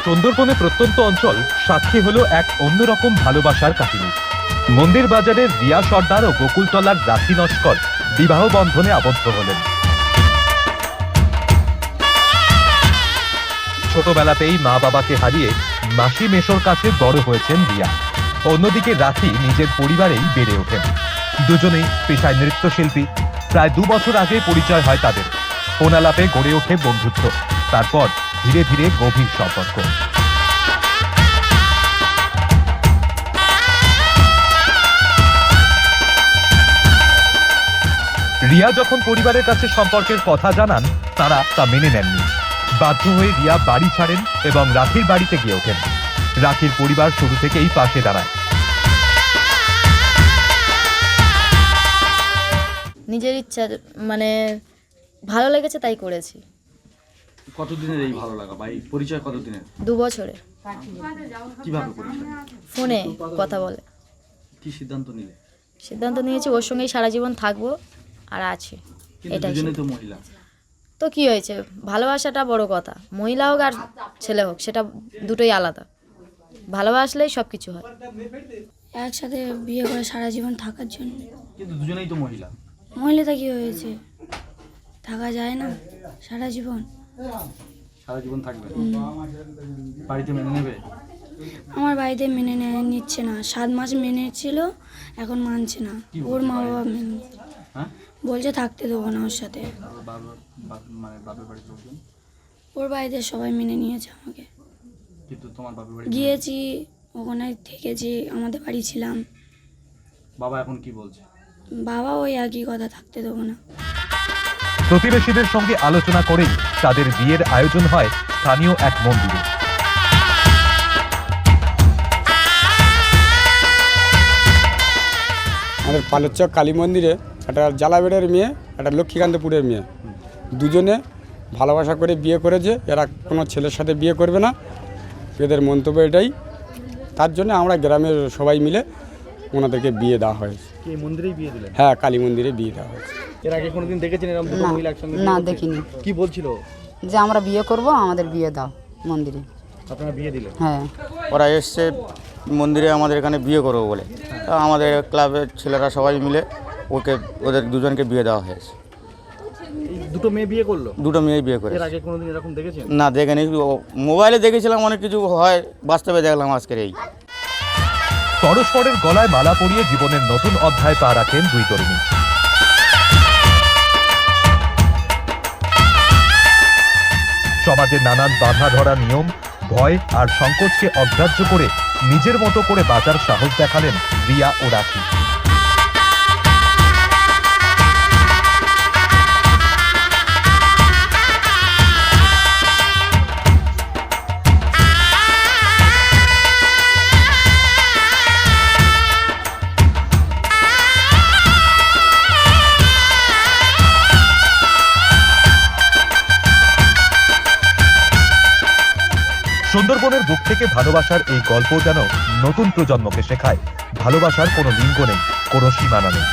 সুন্দরবনে প্রত্যন্ত অঞ্চল সাক্ষী হলো এক অন্যরকম ভালোবাসার কাহিনী। মন্দির বাজারের রিয়া সর্দার ও গোকুলতলার রাখি নস্কর বিবাহ বন্ধনে আবদ্ধ হলেন। ছোটবেলাতেই মা বাবাকে হারিয়ে মাসি মেশোর কাছে বড় হয়েছেন রিয়া। অন্যদিকে রাখি নিজের পরিবারেই বেড়ে ওঠেন। দুজনেই পেশায় নৃত্যশিল্পী। প্রায় 2 বছর আগে পরিচয় হয় তাদের। ফোনালাপে গড়ে ওঠে বন্ধুত্ব, তারপর ধীরে ধীরে গভীর সম্পর্ক। রিয়া যখন পরিবারের কাছে সম্পর্কের কথা জানান, তারা তা মেনে নেননি। বাধ্য হয়ে রিয়া বাড়ি ছাড়েন এবং রাখির বাড়িতে গিয়ে ওঠেন। রাখির পরিবার শুরু থেকেই পাশে দাঁড়ায়। নিজের ইচ্ছা, মানে ভালো লেগেছে তাই করেছি। কতদিনের এই ভালো লাগা বা এই পরিচয় কতদিনের? 2 বছরে। কিভাবে পরিচয়? ফোনে কথা বলে। কি সিদ্ধান্ত নিলে? সিদ্ধান্ত নিয়েছি ওর সঙ্গেই সারা জীবন থাকবো আর আছি। কিন্তু এটাই দুজনেই তো মহিলা। তো কি হয়েছে, ভালোবাসাটা বড় কথা। মহিলা হোক আর ছেলে হোক, সেটা দুটোই আলাদা। ভালোবাসলেই সব কিছু হয়। একসাথে বিয়ে করে সারা জীবন থাকার জন্য। কিন্তু দুজনেই তো মহিলা। মহিলাটা কি হয়েছে, থাকা যায় না সারা জীবন? সারা জীবন থাকবে? বাড়িতে মেনে নেবে? আমার বাড়িতে মেনে নিচ্ছে না। 7 মাস মেনে ছিল, এখন মানছে না। ওর মা বাবা মেনে হ্যাঁ, বলছে থাকতে দেবো না ওর সাথে। মানে বাপের বাড়ির লোকজন? ওর বাড়িতে সবাই মেনে নিয়েছে আমাকে। কিন্তু তোমার বাপের বাড়ি? গিয়েছি, ওখানে থেকেছি, আমাদের বাড়ি ছিলাম। বাবা এখন কি বলছে? বাবা ওই একই কথা, থাকতে দেবো না। প্রতিবেশীদের সঙ্গে আলোচনা করেই তাদের বিয়ের আয়োজন হয় স্থানীয় এক মন্দিরে। আমাদের পালেরচক কালী মন্দিরে একটা জালাবেড়ের মেয়ে, একটা লক্ষ্মীকান্তপুরের মেয়ে, দুজনে ভালোবাসা করে বিয়ে করেছে। এরা কোনো ছেলের সাথে বিয়ে করবে না, এদের মন্তব্য এটাই। তার জন্য আমরা গ্রামের সবাই মিলে ওনাদেরকে বিয়ে দেওয়া হয়েছে। কি মন্দিরেই বিয়ে দিলেন? হ্যাঁ, কালী মন্দিরে বিয়ে দেওয়া হয়েছে। এর আগে কোনোদিন দেখেছেন এরকম দুটো মহিলা একসঙ্গে? না, দেখিনি। কি বলছিল? যে আমরা বিয়ে করব, আমাদের বিয়ে দাও মন্দিরে। আপনারা বিয়ে দিলেন? হ্যাঁ, ওরা এসছে মন্দিরে আমাদের এখানে বিয়ে করবো বলে। তা আমাদের ক্লাবের ছেলেরা সবাই মিলে ওদের দুজনকে বিয়ে দেওয়া হয়েছে। এই দুটো মেয়ে বিয়ে করলো? দুটো মেয়েই বিয়ে করে। এর আগে কোনোদিন এরকম দেখেছেন? না, দেখেনি। মোবাইলে দেখেছিলাম অনেক কিছু হয়, বাস্তবে দেখলাম আজকের এই। পরস্পরের গলায় মালা পরিয়ে জীবনের নতুন অধ্যায় পা রাখেন দুই তরুণী। সমাজের নানান বাধা ধরা নিয়ম, ভয় আর সংকোচকে অগ্রাহ্য করে নিজের মতো করে বাঁচার সাহস দেখালেন রিয়া ও রাখি। সুন্দরবনের বুক থেকে ভালোবাসার এই গল্প যেন নতুন প্রজন্মকে শেখায় ভালোবাসার কোনো লিঙ্গ নেই, কোনো সীমানা নেই।